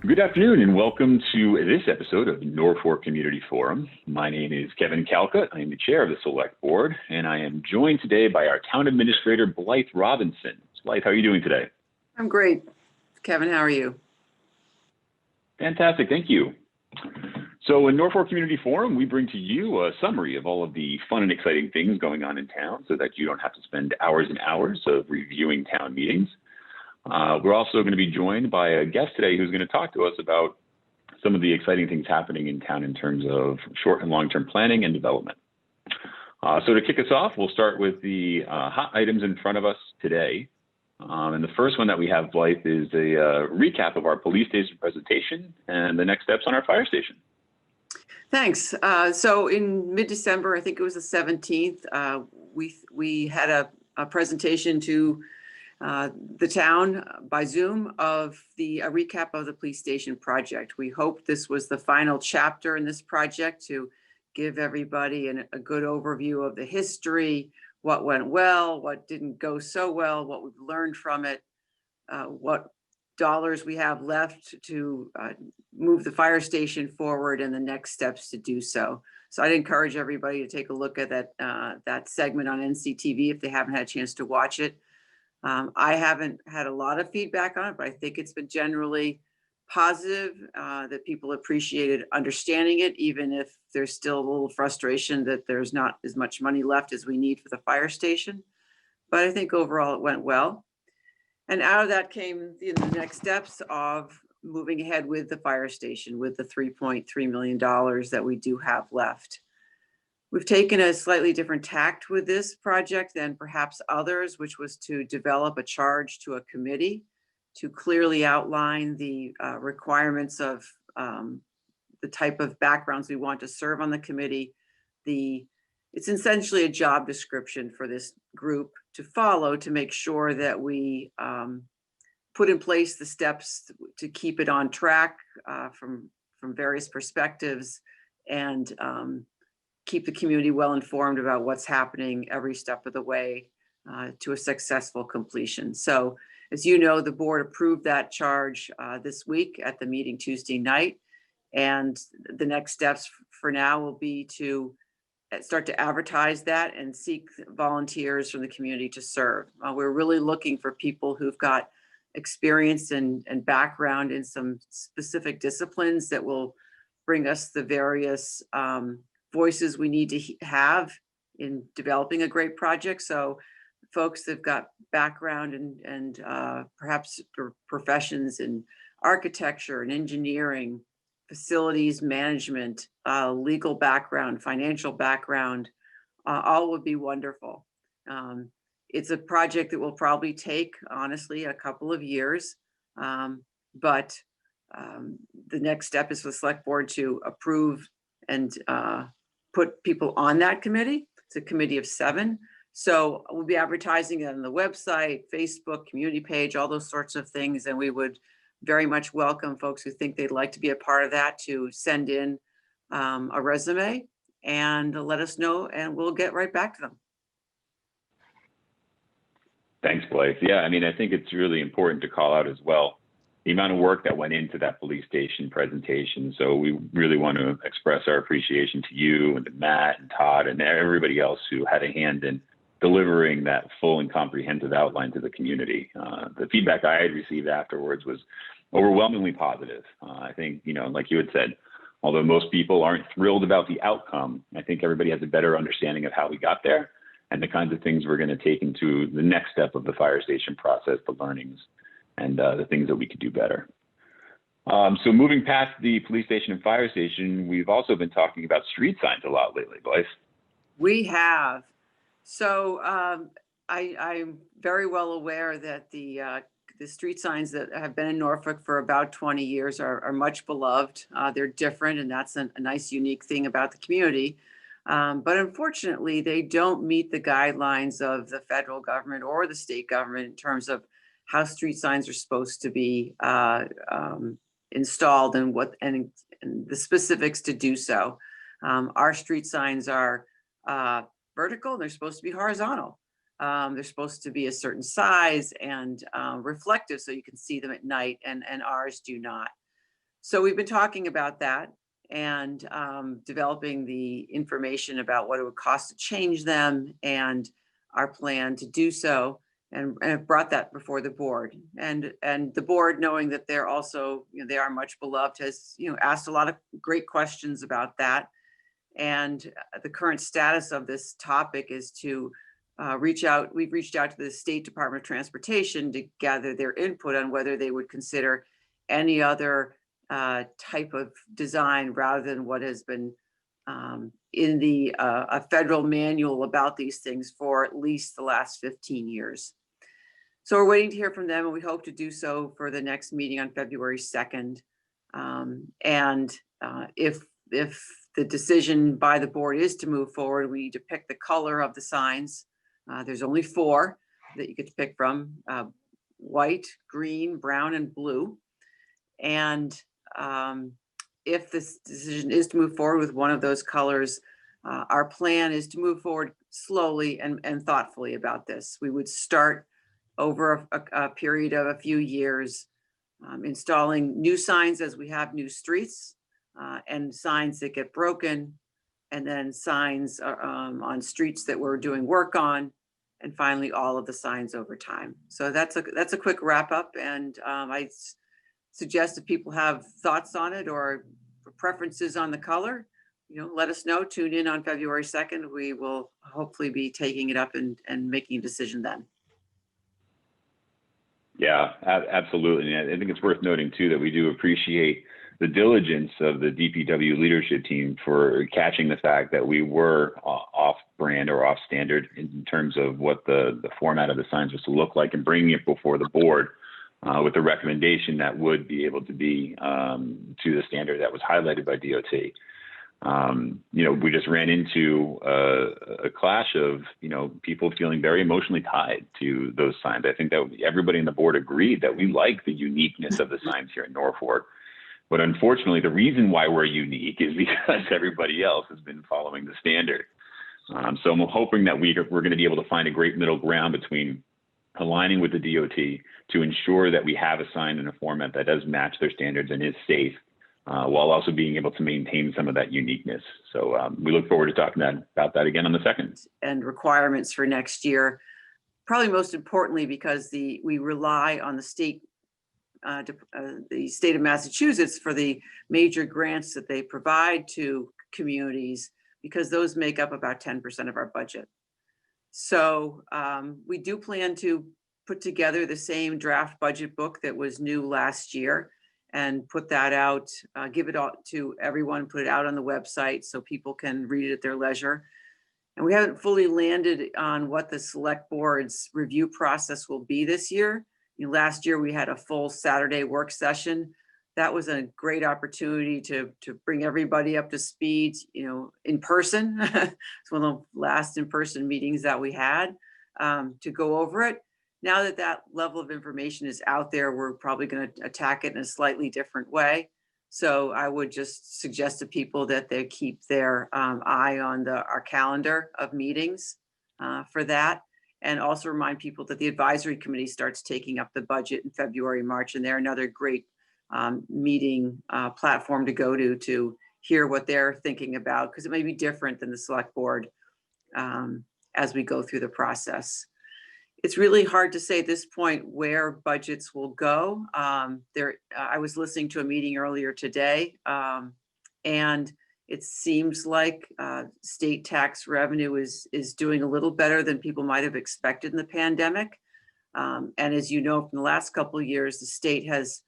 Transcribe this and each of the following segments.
Good afternoon and welcome to this episode of Norfolk Community Forum. My name is Kevin Kalkut. I am the chair of the Select Board, and I am joined today by our Town Administrator, Blythe Robinson. Blythe, how are you doing today? I'm great. Kevin, how are you? Fantastic, thank you. So in Norfolk Community Forum, we bring to you a summary of all of the fun and exciting things going on in town so that you don't have to spend hours and hours of reviewing town meetings. We're also going to be joined by a guest today who's going to talk to us about some of the exciting things happening in town in terms of short and long-term planning and development. So to kick us off, we'll start with the hot items in front of us today. And the first one that we have, Blythe, is a recap of our police station presentation and the next steps on our fire station. Thanks. So in mid-December, I think it was the 17th, we had a presentation to the town by Zoom of a recap of the police station project. We hoped this was the final chapter in this project to give everybody a good overview of the history, what went well, what didn't go so well, what we've learned from it, what dollars we have left to move the fire station forward and the next steps to do so. So I'd encourage everybody to take a look at that segment on NCTV if they haven't had a chance to watch it. I haven't had a lot of feedback on it, but I think it's been generally positive, that people appreciated understanding it, even if there's still a little frustration that there's not as much money left as we need for the fire station. But I think overall it went well. And out of that came the next steps of moving ahead with the fire station with the $3.3 million that we do have left. We've taken a slightly different tact with this project than perhaps others, which was to develop a charge to a committee to clearly outline the requirements of the type of backgrounds we want to serve on the committee. It's essentially a job description for this group to follow to make sure that we put in place the steps to keep it on track from various perspectives and keep the community well informed about what's happening every step of the way to a successful completion. So as you know, the board approved that charge this week at the meeting Tuesday night. And the next steps for now will be to start to advertise that and seek volunteers from the community to serve. We're really looking for people who've got experience and background in some specific disciplines that will bring us the various voices we need to have in developing a great project. So folks that've got background and perhaps professions in architecture and engineering, facilities management, legal background, financial background, all would be wonderful. It's a project that will probably take, honestly, a couple of years, but the next step is for the select board to approve and put people on that committee. It's a committee of 7. So we'll be advertising it on the website, Facebook, community page, all those sorts of things. And we would very much welcome folks who think they'd like to be a part of that to send in a resume and let us know, and we'll get right back to them. Thanks, Blythe. Yeah, I mean, I think it's really important to call out as well the amount of work that went into that police station presentation. So we really want to express our appreciation to you and to Matt and Todd and everybody else who had a hand in delivering that full and comprehensive outline to the community. The feedback I had received afterwards was overwhelmingly positive. I think, like you had said, although most people aren't thrilled about the outcome, I think everybody has a better understanding of how we got there and the kinds of things we're going to take into the next step of the fire station process, the learnings, and the things that we could do better. So moving past the police station and fire station, we've also been talking about street signs a lot lately, Blythe. We have. So I'm very well aware that the street signs that have been in Norfolk for about 20 years are much beloved. They're different, and that's a nice, unique thing about the community. But unfortunately, they don't meet the guidelines of the federal government or the state government in terms of how street signs are supposed to be installed and the specifics to do so. Our street signs are vertical. They're supposed to be horizontal. They're supposed to be a certain size and reflective so you can see them at night, and ours do not. So we've been talking about that and developing the information about what it would cost to change them and our plan to do so, and have brought that before the board. And the board, knowing that they're also, they are much beloved, has, asked a lot of great questions about that. And the current status of this topic is to reach out. We've reached out to the State Department of Transportation to gather their input on whether they would consider any other type of design rather than what has been in the a federal manual about these things for at least the last 15 years. So we're waiting to hear from them, and we hope to do so for the next meeting on February 2nd. If the decision by the board is to move forward, we need to pick the color of the signs. There's only 4 that you get to pick from: white, green, brown, and blue. And if this decision is to move forward with one of those colors, our plan is to move forward slowly and thoughtfully about this. We would start over a period of a few years, installing new signs as we have new streets, and signs that get broken, and then signs on streets that we're doing work on, and finally all of the signs over time. So that's a quick wrap up, and I suggest if people have thoughts on it or preferences on the color, let us know. Tune in on February 2nd. We will hopefully be taking it up and making a decision then. Yeah, absolutely. And I think it's worth noting too that we do appreciate the diligence of the DPW leadership team for catching the fact that we were off brand or off standard in terms of what the format of the signs was to look like, and bringing it before the board with the recommendation that would be able to be to the standard that was highlighted by DOT. We just ran into a clash of, people feeling very emotionally tied to those signs. I think that everybody on the board agreed that we like the uniqueness of the signs here in Norfolk. But unfortunately, the reason why we're unique is because everybody else has been following the standard. So I'm hoping that we're going to be able to find a great middle ground between aligning with the DOT to ensure that we have a sign in a format that does match their standards and is safe, while also being able to maintain some of that uniqueness. So we look forward to talking about that again on the 2nd. And requirements for next year, probably most importantly, because we rely on the state of Massachusetts for the major grants that they provide to communities, because those make up about 10% of our budget. So we do plan to put together the same draft budget book that was new last year and put that out, give it out to everyone, put it out on the website so people can read it at their leisure. And we haven't fully landed on what the select board's review process will be this year. Last year we had a full Saturday work session. That was a great opportunity to bring everybody up to speed, in person. It's one of the last in-person meetings that we had, to go over it. Now that that level of information is out there, we're probably going to attack it in a slightly different way. So I would just suggest to people that they keep their eye on our calendar of meetings for that. And also remind people that the advisory committee starts taking up the budget in February, March, and they're another great meeting platform to go to hear what they're thinking about, because it may be different than the select board as we go through the process. It's really hard to say at this point where budgets will go. I was listening to a meeting earlier today, and it seems like state tax revenue is doing a little better than people might have expected in the pandemic. And as you know, from the last couple of years, the state has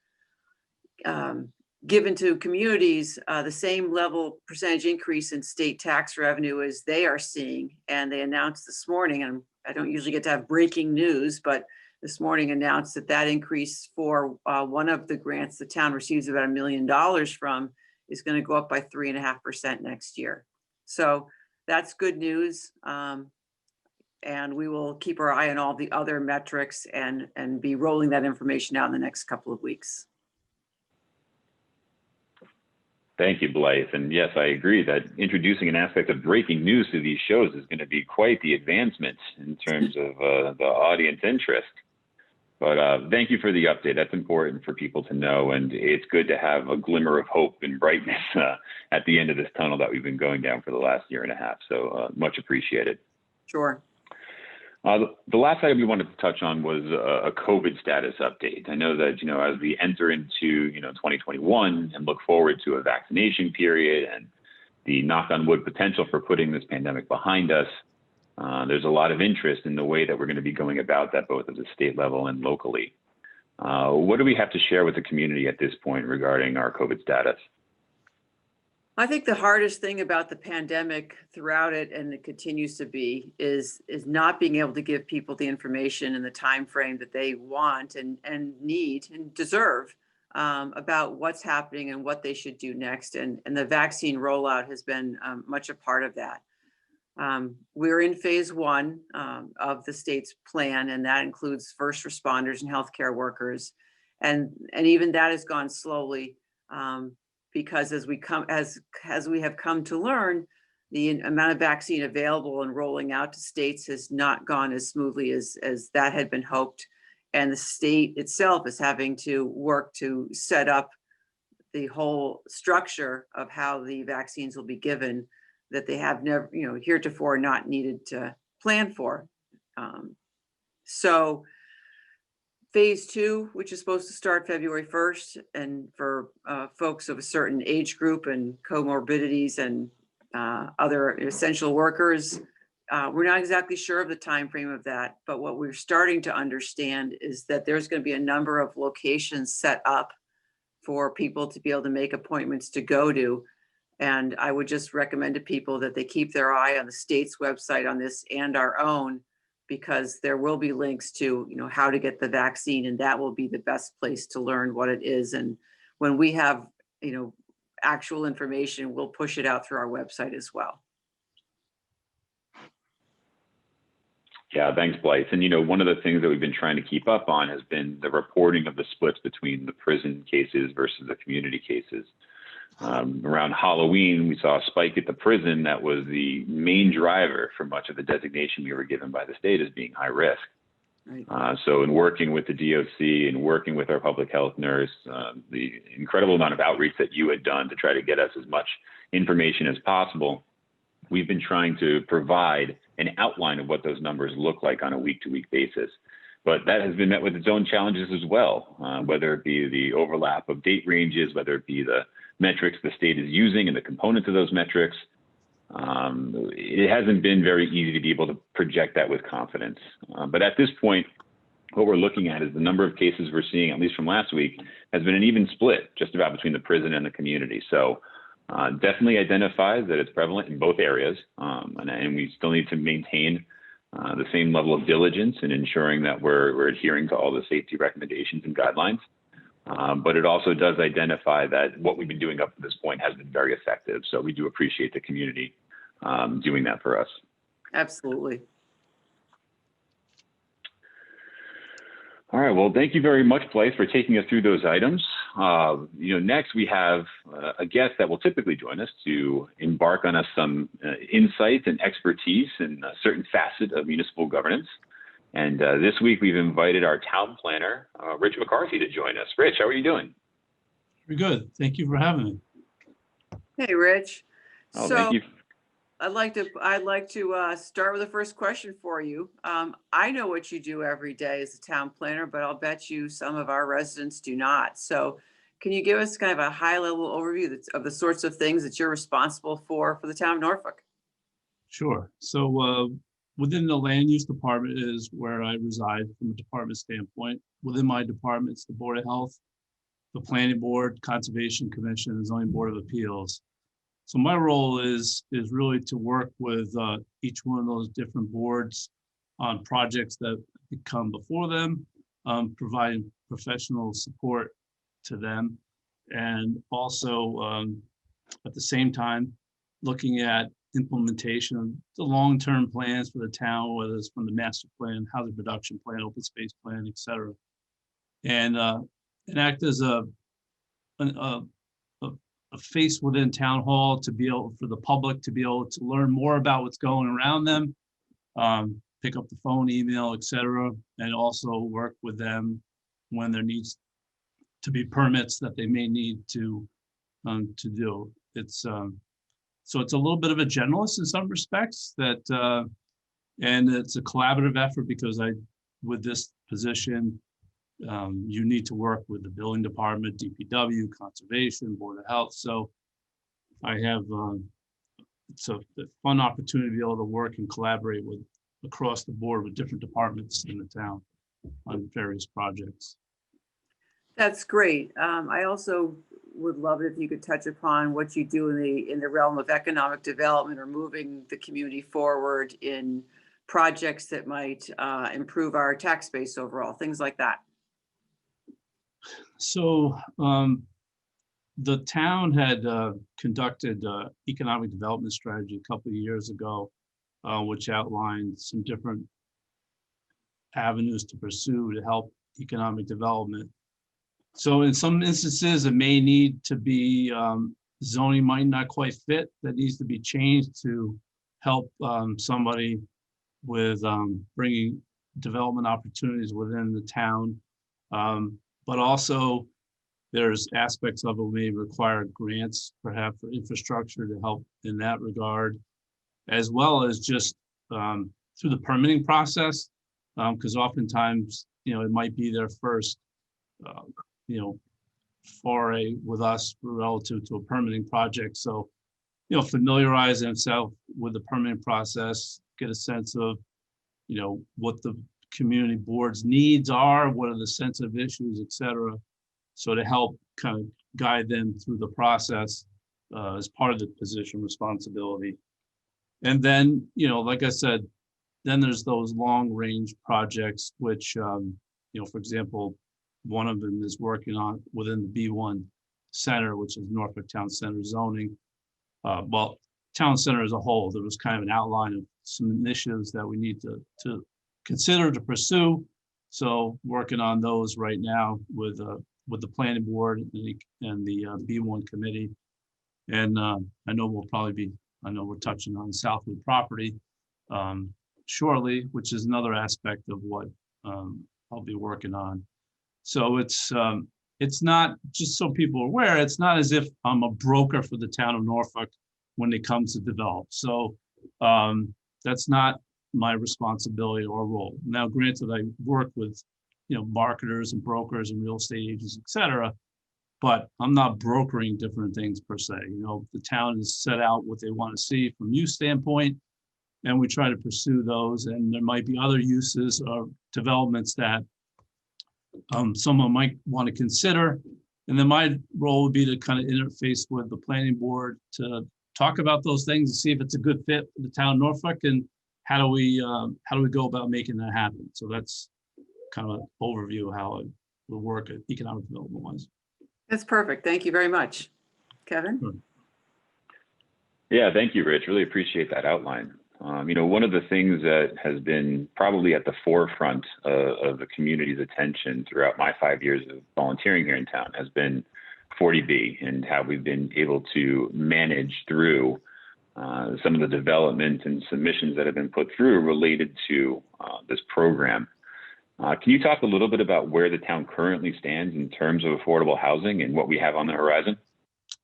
given to communities the same level percentage increase in state tax revenue as they are seeing. And they announced this morning, and I don't usually get to have breaking news, but this morning announced that increase for one of the grants the town receives about $1 million from is going to go up by 3.5% next year. So that's good news. And we will keep our eye on all the other metrics and be rolling that information out in the next couple of weeks. Thank you, Blythe. And yes, I agree that introducing an aspect of breaking news to these shows is going to be quite the advancement in terms of the audience interest. But thank you for the update. That's important for people to know, and it's good to have a glimmer of hope and brightness at the end of this tunnel that we've been going down for the last year and a half. So much appreciated. Sure. The last item we wanted to touch on was a COVID status update. I know that, as we enter into, 2021 and look forward to a vaccination period and the knock on wood potential for putting this pandemic behind us, there's a lot of interest in the way that we're going to be going about that, both at the state level and locally. What do we have to share with the community at this point regarding our COVID status? I think the hardest thing about the pandemic throughout it, and it continues to be, is not being able to give people the information and the time frame that they want and need and deserve about what's happening and what they should do next. And the vaccine rollout has been much a part of that. We're in phase one of the state's plan, and that includes first responders and healthcare workers. And even that has gone slowly. Because as we have come to learn, the amount of vaccine available and rolling out to states has not gone as smoothly as that had been hoped. And the state itself is having to work to set up the whole structure of how the vaccines will be given that they have never, heretofore not needed to plan for. So phase two, which is supposed to start February 1st, and for folks of a certain age group and comorbidities and other essential workers, we're not exactly sure of the time frame of that. But what we're starting to understand is that there's going to be a number of locations set up for people to be able to make appointments to go to. And I would just recommend to people that they keep their eye on the state's website on this and our own, because there will be links to, how to get the vaccine, and that will be the best place to learn what it is. And when we have, actual information, we'll push it out through our website as well. Yeah, thanks, Blythe. And, one of the things that we've been trying to keep up on has been the reporting of the splits between the prison cases versus the community cases. Around Halloween, we saw a spike at the prison that was the main driver for much of the designation we were given by the state as being high risk. Right. So in working with the DOC and working with our public health nurse, the incredible amount of outreach that you had done to try to get us as much information as possible, we've been trying to provide an outline of what those numbers look like on a week-to-week basis. But that has been met with its own challenges as well, whether it be the overlap of date ranges, whether it be the metrics the state is using and the components of those metrics. It hasn't been very easy to be able to project that with confidence. But at this point, what we're looking at is the number of cases we're seeing, at least from last week, has been an even split just about between the prison and the community. So definitely identifies that it's prevalent in both areas. And we still need to maintain the same level of diligence in ensuring that we're adhering to all the safety recommendations and guidelines. But it also does identify that what we've been doing up to this point has been very effective. So we do appreciate the community doing that for us. Absolutely. All right. Well, thank you very much, Blythe, for taking us through those items. Next we have a guest that will typically join us to embark on some insight and expertise in a certain facet of municipal governance. And this week we've invited our town planner, Rich McCarthy, to join us. Rich, how are you doing? Very good. Thank you for having me. Hey, Rich. Oh, thank you. I'd like to start with the first question for you. I know what you do every day as a town planner, but I'll bet you some of our residents do not. So can you give us kind of a high level overview of the sorts of things that you're responsible for the town of Norfolk? Sure. So within the land use department is where I reside from a department standpoint. Within my department, it's the Board of Health, the Planning Board, Conservation Commission, and Zoning Board of Appeals. So my role is really to work with each one of those different boards on projects that come before them, providing professional support to them, and also at the same time looking at implementation of the long-term plans for the town, whether it's from the master plan, housing production plan, open space plan, et cetera, and act as a face within town hall to be able for the public to be able to learn more about what's going around them, pick up the phone, email, etc., and also work with them when there needs to be permits that they may need to do. It's so it's a little bit of a generalist in some respects that, and it's a collaborative effort because with this position, you need to work with the building department, DPW, conservation, board of health. So I have, it's a fun opportunity to be able to work and collaborate with across the board with different departments in the town on various projects. That's great. I also would love it if you could touch upon what you do in the realm of economic development or moving the community forward in projects that might improve our tax base overall, things like that. So the town had conducted economic development strategy a couple of years ago, which outlined some different avenues to pursue to help economic development. So in some instances, it may need to be zoning might not quite fit. That needs to be changed to help somebody with bringing development opportunities within the town. But also there's aspects of it may require grants, perhaps for infrastructure to help in that regard, as well as just through the permitting process, because oftentimes, it might be their first, foray with us relative to a permitting project. So, familiarize themselves with the permitting process, get a sense of, what the community board's needs are, what are the sensitive issues, et cetera. So to help kind of guide them through the process as part of the position responsibility. And then, like I said, then there's those long range projects, which, for example, one of them is working on within the B1 Center, which is Norfolk Town Center zoning. Well, Town Center as a whole, there was kind of an outline of some initiatives that we need to consider to pursue. So working on those right now with the planning board and the B1 committee. And I know we're touching on Southwood property shortly, which is another aspect of what I'll be working on. So it's not, just so people are aware, it's not as if I'm a broker for the town of Norfolk when it comes to develop. So that's not my responsibility or role. Now, granted, I work with, marketers and brokers and real estate agents, et cetera, but I'm not brokering different things per se. The town has set out what they want to see from use standpoint, and we try to pursue those. And there might be other uses or developments that someone might want to consider. And then my role would be to kind of interface with the planning board to talk about those things and see if it's a good fit for the town of Norfolk and how do we go about making that happen. So that's kind of an overview of how it will work at economic development wise. That's perfect. Thank you very much. Kevin? Sure. Yeah, thank you, Rich. Really appreciate that outline. One of the things that has been probably at the forefront of the community's attention throughout my 5 years of volunteering here in town has been 40B and how we've been able to manage through some of the development and submissions that have been put through related to this program. Can you talk a little bit about where the town currently stands in terms of affordable housing and what we have on the horizon?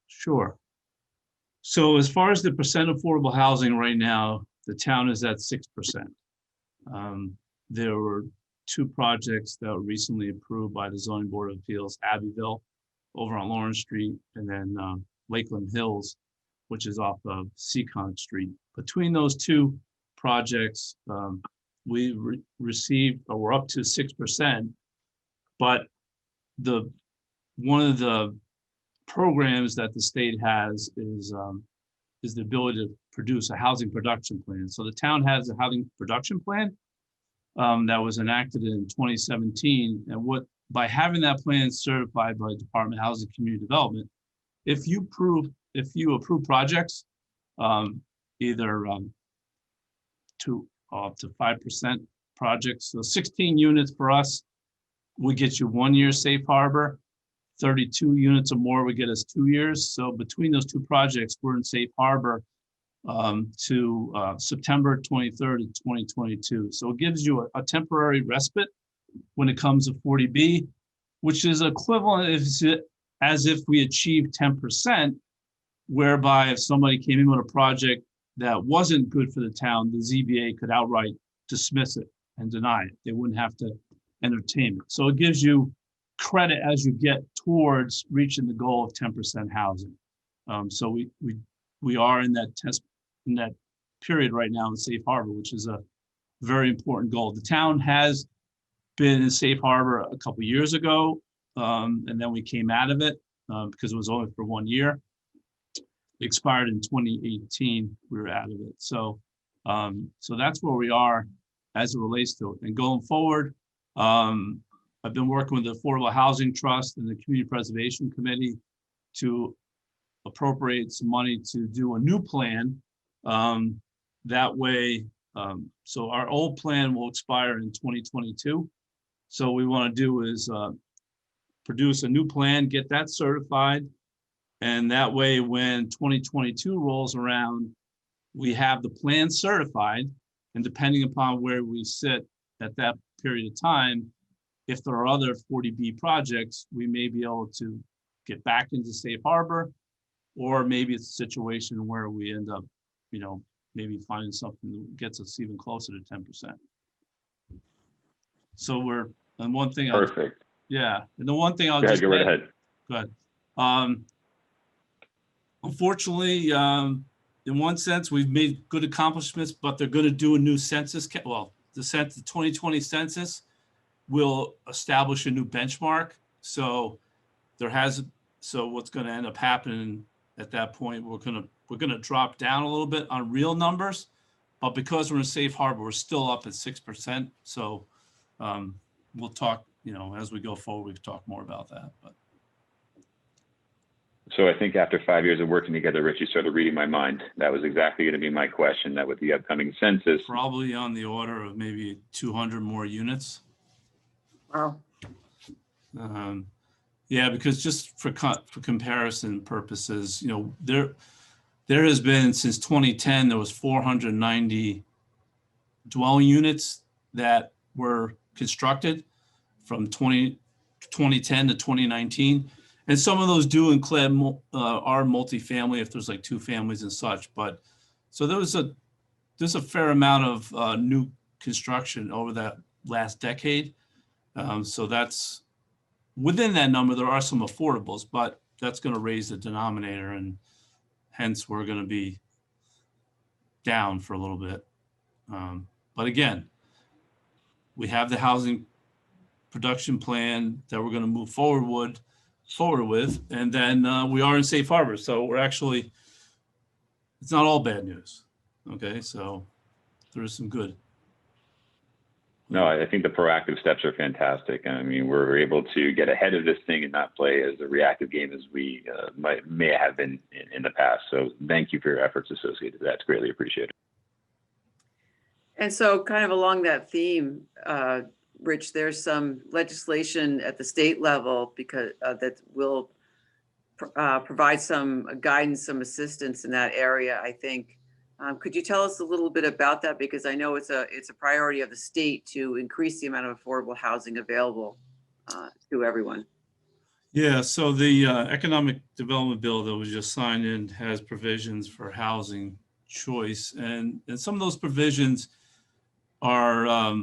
Sure. So as far as the percent affordable housing right now, the town is at 6%. There were 2 projects that were recently approved by the Zoning Board of Appeals, Abbeville over on Lawrence Street, and then Lakeland Hills, which is off of Seacon Street. Between those 2 projects, we received, or we're up to 6%, but one of the programs that the state has is the ability to produce a housing production plan. So the town has a housing production plan that was enacted in 2017. And by having that plan certified by Department of Housing and Community Development, if you approve projects, either up to 5% projects, so 16 units for us, we get you 1 year safe harbor. 32 units or more would get us 2 years. So between those 2 projects, we're in safe harbor to September 23rd of 2022. So it gives you a temporary respite when it comes to 40B, which is equivalent as if we achieved 10%, whereby if somebody came in with a project that wasn't good for the town, the ZBA could outright dismiss it and deny it. They wouldn't have to entertain it. So it gives you credit as you get towards reaching the goal of 10% housing. So we are in that period right now in safe harbor, which is a very important goal. The town has been in safe harbor a couple of years ago, and then we came out of it because it was only for 1 year. It expired in 2018. We were out of it. So that's where we are as it relates to it. And going forward, I've been working with the Affordable Housing Trust and the Community Preservation Committee to appropriate some money to do a new plan. That way, so our old plan will expire in 2022. So what we want to do is produce a new plan, get that certified. And that way, when 2022 rolls around, we have the plan certified. And depending upon where we sit at that period of time, if there are other 40B projects, we may be able to get back into safe harbor, or maybe it's a situation where we end up, maybe finding something that gets us even closer to 10%. So and one thing. Perfect. And the one thing I'll go just ahead, go right ahead. Go ahead. Unfortunately, in one sense, we've made good accomplishments, but they're going to do a new census. Well, the 2020 census will establish a new benchmark. So what's going to end up happening at that point, we're going to drop down a little bit on real numbers, but because we're in safe harbor, we're still up at 6%. So we'll talk, as we go forward, we can talk more about that. But so I think after 5 years of working together, Rich, you started reading my mind. That was exactly going to be my question, that with the upcoming census. Probably on the order of maybe 200 more units. Wow. Yeah, because just for comparison purposes, there has been since 2010, there was 490 dwelling units that were constructed from 2010 to 2019. And some of those do include are multifamily if there's like two families and such. But so there's a fair amount of new construction over that last decade. So that's within that number. There are some affordables, but that's going to raise the denominator, and hence we're going to be down for a little bit. But again, we have the housing production plan that we're going to move forward with, and then we are in safe harbor. So we're actually, it's not all bad news. Okay, so there is some good. No, I think the proactive steps are fantastic. I mean, we're able to get ahead of this thing and not play as a reactive game as we may have been in the past. So thank you for your efforts associated with that. It's greatly appreciated. And so kind of along that theme, Rich, there's some legislation at the state level because that will provide some guidance, some assistance in that area, I think. Could you tell us a little bit about that? Because I know it's a priority of the state to increase the amount of affordable housing available to everyone. Yeah, so the economic development bill that was just signed in has provisions for housing choice, and some of those provisions are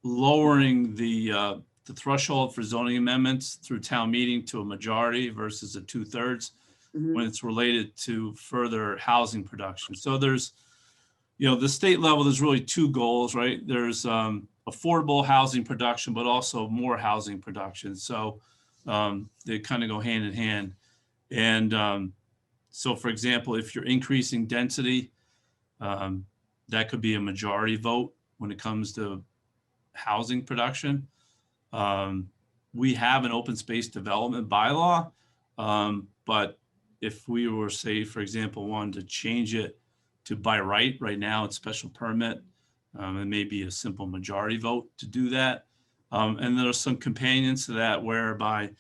lowering the threshold for zoning amendments through town meeting to a majority versus a 2/3 when it's related to further housing production. So there's, the state level, there's really two goals, right? There's affordable housing production, but also more housing production. So they kind of go hand in hand. And so, for example, if you're increasing density, that could be a majority vote when it comes to housing production. We have an open space development bylaw, but if we were, say, for example, wanted to change it to by right now, it's special permit, it may be a simple majority vote to do that. And there are some companions to that whereby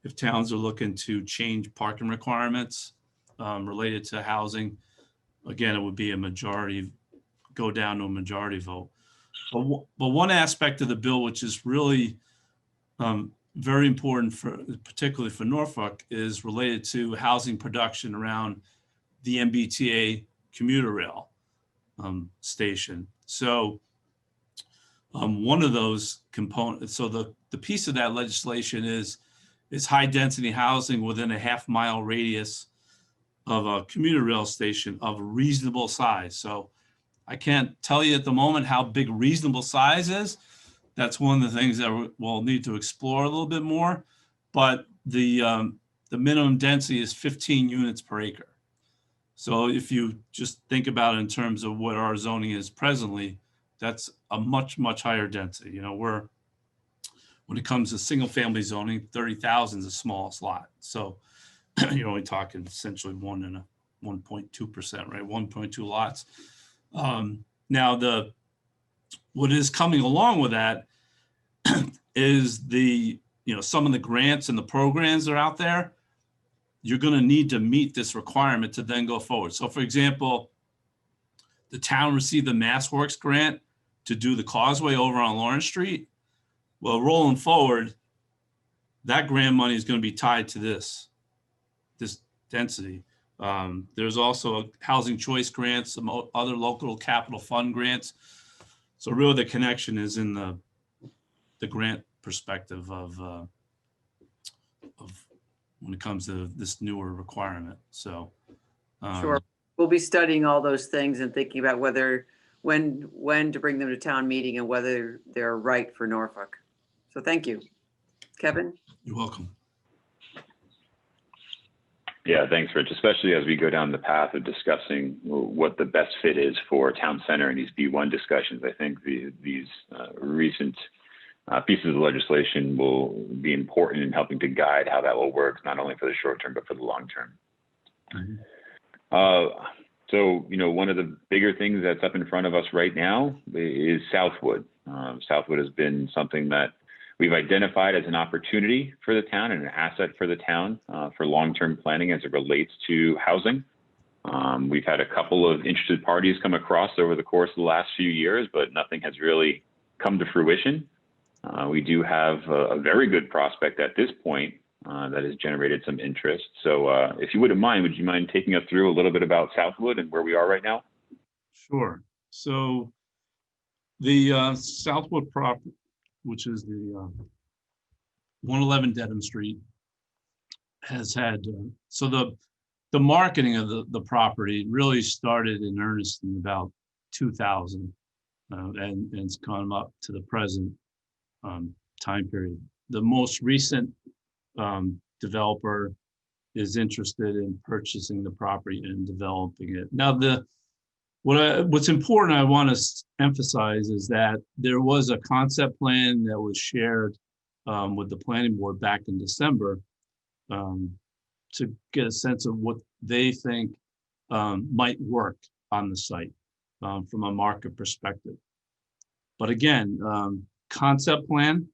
if towns are looking to change parking requirements related to housing, again, it would be a majority, go down to a majority vote. But one aspect of the bill, which is really very important for, particularly for Norfolk, is related to housing production around the MBTA commuter rail station. So one of those components, so the piece of that legislation is high density housing within a half-mile radius of a commuter rail station of reasonable size. So I can't tell you at the moment how big reasonable size is. That's one of the things that we'll need to explore a little bit more. But the minimum density is 15 units per acre. So if you just think about it in terms of what our zoning is presently, that's a much, much higher density. You know, when it comes to single family zoning, 30,000 is the smallest lot. So you're only talking essentially 1.2%, right? 1.2 lots. Now what is coming along with that is some of the grants and the programs that are out there. You're going to need to meet this requirement to then go forward. So for example, the town received the MassWorks grant to do the causeway over on Lawrence Street. Well, rolling forward, that grant money is going to be tied to this density. There's also housing choice grants, some other local capital fund grants. So really the connection is in the grant perspective of when it comes to this newer requirement. So Sure. We'll be studying all those things and thinking about when to bring them to town meeting and whether they're right for Norfolk. So thank you. Kevin? You're welcome. Yeah, thanks, Rich, especially as we go down the path of discussing what the best fit is for town center and these B1 discussions. I think these recent pieces of legislation will be important in helping to guide how that will work, not only for the short term, but for the long term. Mm-hmm. So, one of the bigger things that's up in front of us right now is Southwood. Southwood has been something that we've identified as an opportunity for the town and an asset for the town for long-term planning as it relates to housing. We've had a couple of interested parties come across over the course of the last few years, but nothing has really come to fruition. We do have a very good prospect at this point that has generated some interest. So if you wouldn't mind, would you mind taking us through a little bit about Southwood and where we are right now? Sure. So the Southwood property, which is the 111 Dedham Street, has had, so the marketing of the property really started in earnest in about 2000 and it's gone up to the present time period. The most recent developer is interested in purchasing the property and developing it. Now, what's important I want to emphasize is that there was a concept plan that was shared with the planning board back in December to get a sense of what they think might work on the site from a market perspective. But again, concept plan,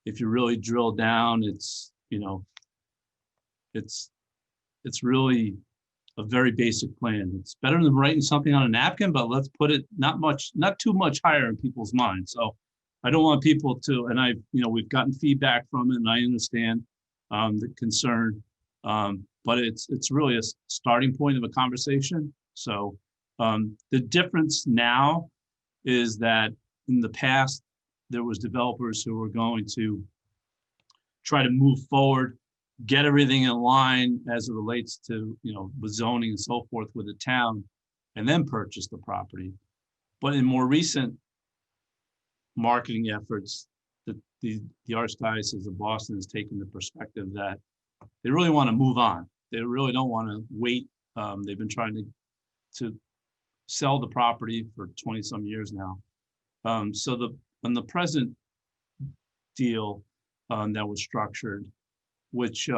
if you really drill down, it's really a very basic plan. It's better than writing something on a napkin, but let's put it not too much higher in people's minds. So I don't want people to, and we've gotten feedback from it and I understand the concern, but it's really a starting point of a conversation. So the difference now is that in the past, there was developers who were going to try to move forward, get everything in line as it relates to, with zoning and so forth with the town, and then purchase the property. But in more recent marketing efforts, the Archdiocese of Boston has taken the perspective that they really want to move on. They really don't want to wait. They've been trying to sell the property for 20 some years now. So on the present deal that was structured, which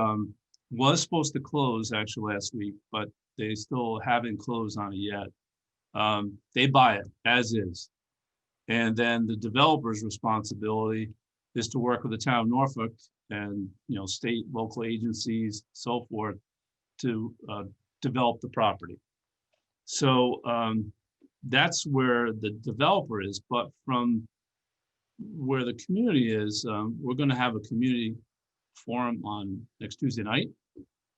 was supposed to close actually last week, but they still haven't closed on it yet. They buy it as is. And then the developer's responsibility is to work with the town of Norfolk and state, local agencies, so forth, to develop the property. So that's where the developer is, but from where the community is, we're going to have a community forum on next Tuesday night,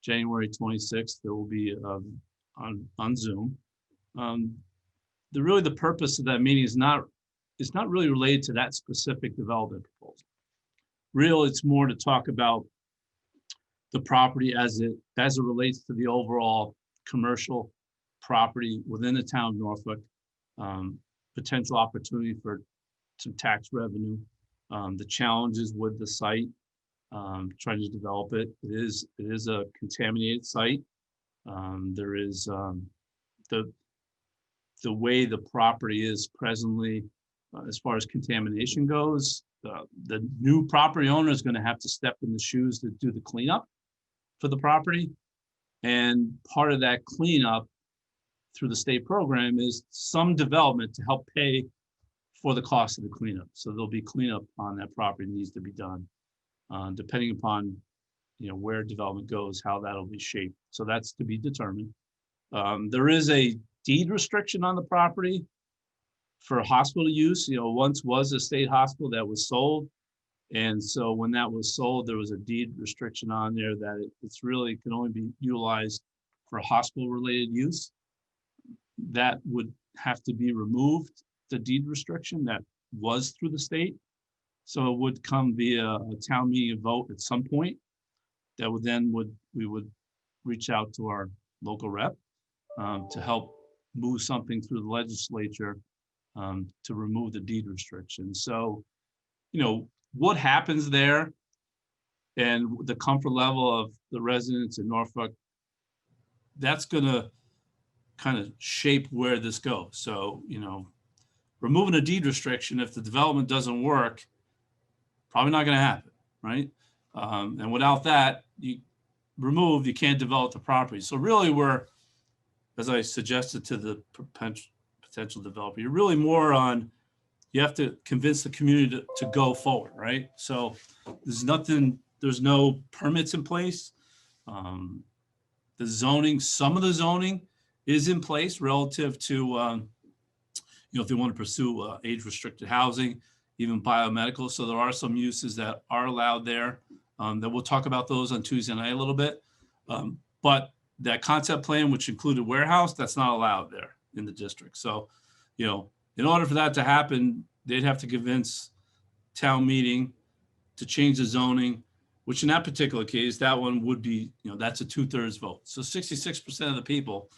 January 26th. There will be on Zoom. The purpose of that meeting is not really related to that specific development proposal. Really, it's more to talk about the property as it relates to the overall commercial property within the town of Norfolk, potential opportunity for some tax revenue, the challenges with the site, trying to develop it. It is a contaminated site. There is the way the property is presently, as far as contamination goes, the new property owner is going to have to step in the shoes to do the cleanup for the property. And part of that cleanup through the state program is some development to help pay for the cost of the cleanup. So there'll be cleanup on that property that needs to be done, depending upon where development goes, how that'll be shaped. So that's to be determined. There is a deed restriction on the property for hospital use. Once was a state hospital that was sold. And so when that was sold, there was a deed restriction on there that it's really can only be utilized for hospital related use. That would have to be removed, the deed restriction that was through the state. So it would come via a town meeting vote at some point. That would then we would reach out to our local rep to help move something through the legislature to remove the deed restriction. So, what happens there and the comfort level of the residents in Norfolk, that's going to kind of shape where this goes. So, removing a deed restriction, if the development doesn't work, probably not going to happen, right? And without that, you can't develop the property. So really we're, as I suggested to the potential developer, you're really more on, you have to convince the community to go forward, right? So there's no permits in place. The zoning, some of the zoning is in place relative to, if they want to pursue age restricted housing, even biomedical. So there are some uses that are allowed there. That we'll talk about those on Tuesday night a little bit. But that concept plan, which included warehouse, that's not allowed there in the district. So, in order for that to happen, they'd have to convince town meeting to change the zoning, which in that particular case, that one would be, that's a 2/3 vote. So 66% of the people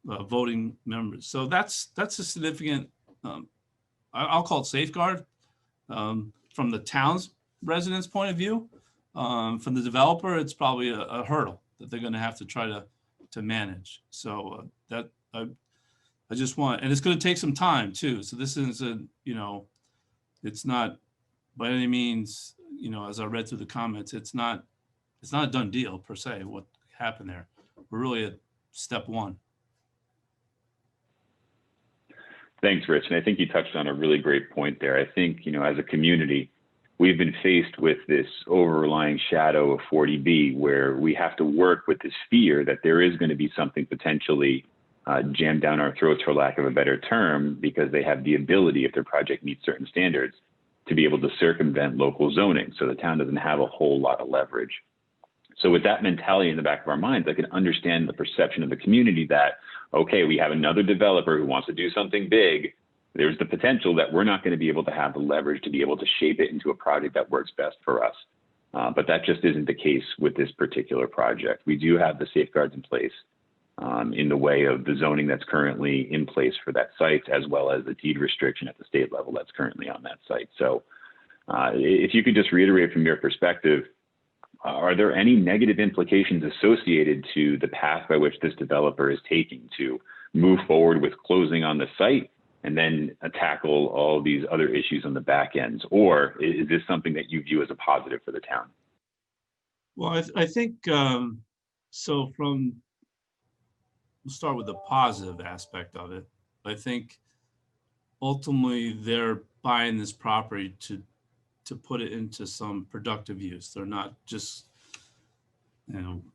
voting members. So that's a significant, I'll call it safeguard from the town's residents' point of view. From the developer, it's probably a hurdle that they're going to have to try to manage. So that I just want, and it's going to take some time too. So this isn't, it's not by any means, as I read through the comments, it's not a done deal per se. What happened there? We're really at step one. Thanks, Rich. And I think you touched on a really great point there. I think, as a community, we've been faced with this overlying shadow of 40B, where we have to work with this fear that there is going to be something potentially jammed down our throats, for lack of a better term, because they have the ability, if their project meets certain standards, to be able to circumvent local zoning. So the town doesn't have a whole lot of leverage. So with that mentality in the back of our minds, I can understand the perception of the community that, okay, we have another developer who wants to do something big. There's the potential that we're not going to be able to have the leverage to be able to shape it into a project that works best for us. But that just isn't the case with this particular project. We do have the safeguards in place in the way of the zoning that's currently in place for that site, as well as the deed restriction at the state level that's currently on that site. So if you could just reiterate from your perspective, are there any negative implications associated to the path by which this developer is taking to move forward with closing on the site and then tackle all these other issues on the back ends? Or is this something that you view as a positive for the town? Well, I think, so we'll start with the positive aspect of it. I think ultimately they're buying this property to put it into some productive use. They're not just,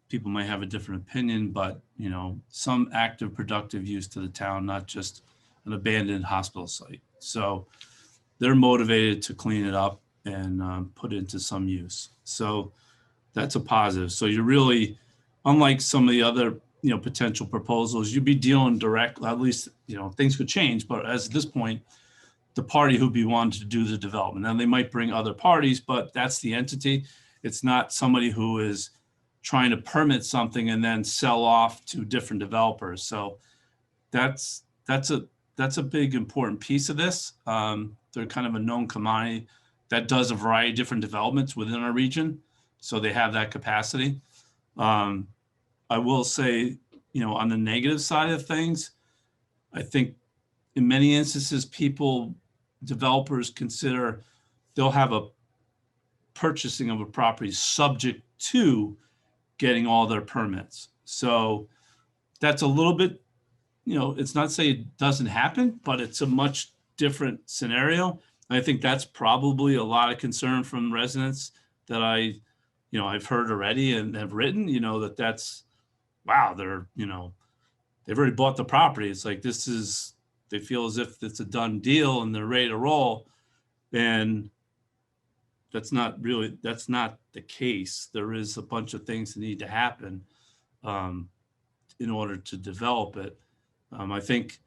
people might have a different opinion, but, some active, productive use to the town, not just an abandoned hospital site. So they're motivated to clean it up and put it into some use. So that's a positive. So you're really, unlike some of the other, potential proposals, you'd be dealing direct, at least, things could change, but as at this point, the party who'd be wanting to do the development. And they might bring other parties, but that's the entity. It's not somebody who is trying to permit something and then sell off to different developers. So that's a big important piece of this. They're kind of a known commodity that does a variety of different developments within our region. So they have that capacity. I will say, on the negative side of things, I think in many instances, developers consider they'll have a purchasing of a property subject to getting all their permits. So that's a little bit, it's not to say it doesn't happen, but it's a much different scenario. I think that's probably a lot of concern from residents that I've heard already and have written, that's, wow, they've already bought the property. It's like, they feel as if it's a done deal and they're ready to roll. And that's not the case. There is a bunch of things that need to happen in order to develop it. I think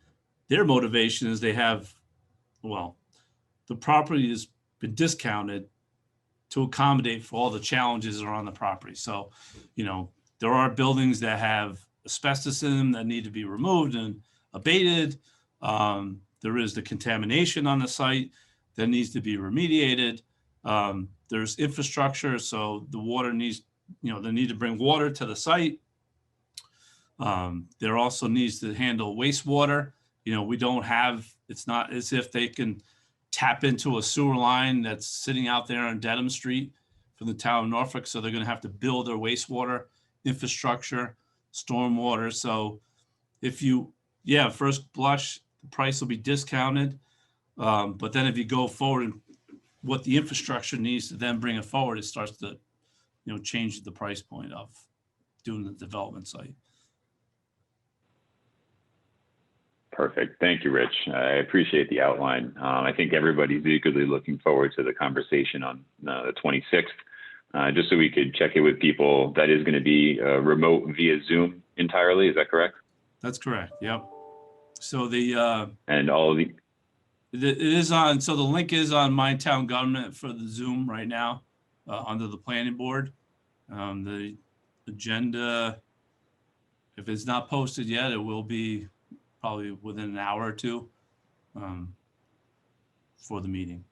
their motivation is the property has been discounted to accommodate for all the challenges that are on the property. So, there are buildings that have asbestos in them that need to be removed and abated. There is the contamination on the site that needs to be remediated. There's infrastructure, so the water needs, they need to bring water to the site. There also needs to handle wastewater. It's not as if they can tap into a sewer line that's sitting out there on Dedham Street from the town of Norfolk. So they're going to have to build their wastewater infrastructure, stormwater. So first blush, the price will be discounted. But then if you go forward and what the infrastructure needs to then bring it forward, it starts to, change the price point of doing the development site. Perfect. Thank you, Rich. I appreciate the outline. I think everybody's eagerly looking forward to the conversation on the 26th. Just so we could check in with people, that is going to be remote via Zoom entirely. Is that correct? That's correct. Yep. So and all of the it is on. So the link is on My Town Government for the Zoom right now under the planning board. The agenda, if it's not posted yet, it will be probably within an hour or two for the meeting.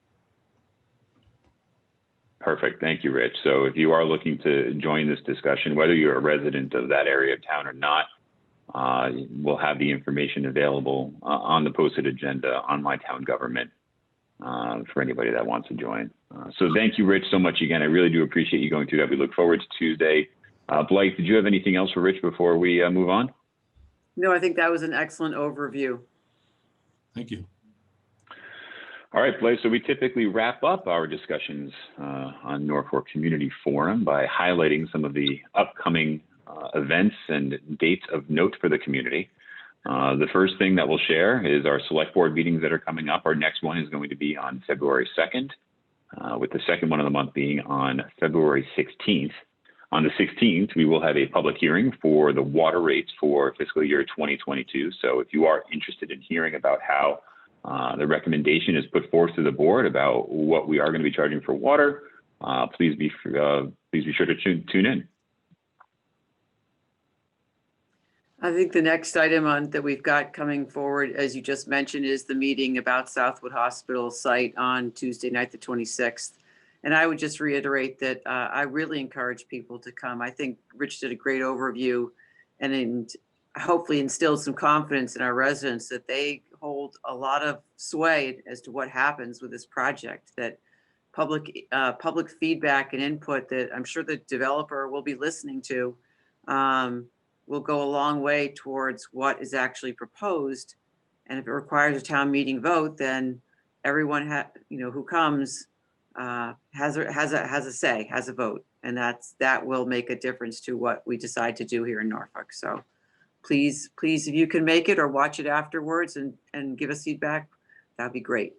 Perfect. Thank you, Rich. So if you are looking to join this discussion, whether you're a resident of that area of town or not, we'll have the information available on the posted agenda on My Town Government for anybody that wants to join. So thank you, Rich, so much again. I really do appreciate you going through that. We look forward to Tuesday. Blythe, did you have anything else for Rich before we move on? No, I think that was an excellent overview. Thank you. All right, Blythe, so we typically wrap up our discussions on Norfolk Community Forum by highlighting some of the upcoming events and dates of note for the community. The first thing that we'll share is our select board meetings that are coming up. Our next one is going to be on February 2nd, with the second one of the month being on February 16th. On the 16th, we will have a public hearing for the water rates for fiscal year 2022. So if you are interested in hearing about how the recommendation is put forth to the board about what we are going to be charging for water, please be sure to tune in. I think the next item that we've got coming forward, as you just mentioned, is the meeting about Southwood Hospital site on Tuesday night, the 26th. And I would just reiterate that I really encourage people to come. I think Rich did a great overview and hopefully instilled some confidence in our residents that they hold a lot of sway as to what happens with this project, that public feedback and input that I'm sure the developer will be listening to will go a long way towards what is actually proposed. And if it requires a town meeting vote, then everyone who comes has a say, has a vote. And that will make a difference to what we decide to do here in Norfolk. So please, if you can make it or watch it afterwards and give us feedback, that'd be great.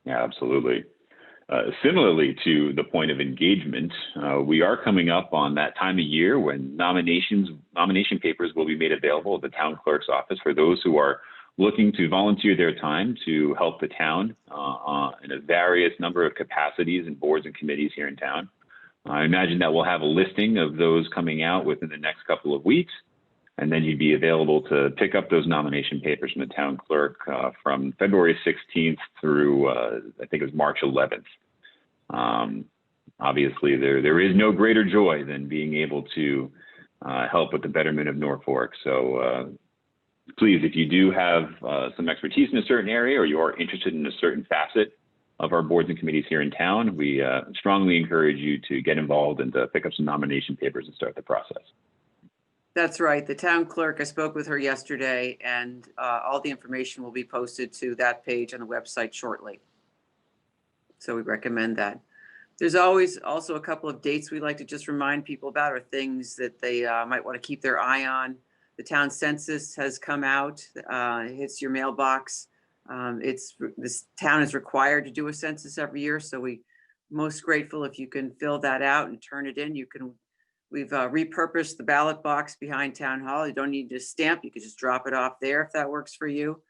Yeah, absolutely. Similarly to the point of engagement, we are coming up on that time of year when nomination papers will be made available at the town clerk's office for those who are looking to volunteer their time to help the town in a various number of capacities and boards and committees here in town. I imagine that we'll have a listing of those coming out within the next couple of weeks, and then you'd be available to pick up those nomination papers from the town clerk from February 16th through, I think it was March 11th. Obviously, there is no greater joy than being able to help with the betterment of Norfolk. So please, if you do have some expertise in a certain area or you are interested in a certain facet of our boards and committees here in town, we strongly encourage you to get involved and to pick up some nomination papers and start the process. That's right. The town clerk, I spoke with her yesterday, and all the information will be posted to that page on the website shortly. So we recommend that. There's always also a couple of dates we like to just remind people about, or things that they might want to keep their eye on. The town census has come out. It hits your mailbox. This town is required to do a census every year, so we're most grateful if you can fill that out and turn it in. We've repurposed the ballot box behind Town Hall. You don't need to stamp. You can just drop it off there if that works for you.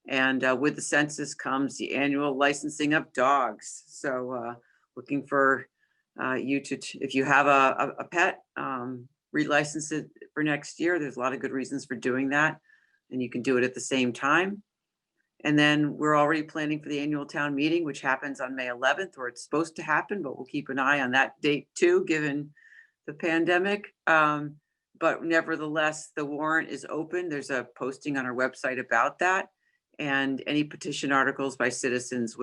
And with the census comes the annual licensing of dogs. So looking for you to, if you have a pet, relicense it for next year. There's a lot of good reasons for doing that. And you can do it at the same time. And then we're already planning for the annual town meeting, which happens on May 11th, or it's supposed to happen, but we'll keep an eye on that date too, given the pandemic. But nevertheless, the warrant is open. There's a posting on our website about that. And any petition articles by citizens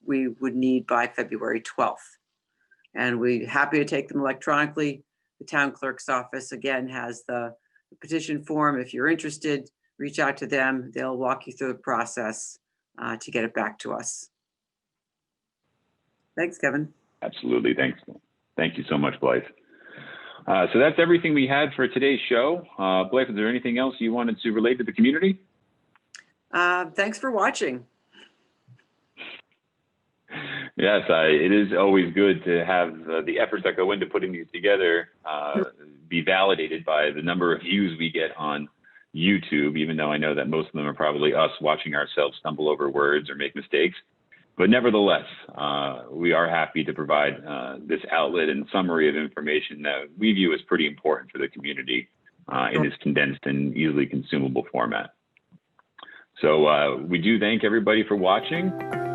we would need by February 12th. And we're happy to take them electronically. The town clerk's office, again, has the petition form. If you're interested, reach out to them. They'll walk you through the process to get it back to us. Thanks, Kevin. Absolutely. Thanks. Thank you so much, Blythe. So that's everything we had for today's show. Blythe, is there anything else you wanted to relate to the community? Thanks for watching. Yes, it is always good to have the efforts that go into putting these together be validated by the number of views we get on YouTube, even though I know that most of them are probably us watching ourselves stumble over words or make mistakes. But nevertheless, we are happy to provide this outlet and summary of information that we view as pretty important for the community in this condensed and easily consumable format. So we do thank everybody for watching.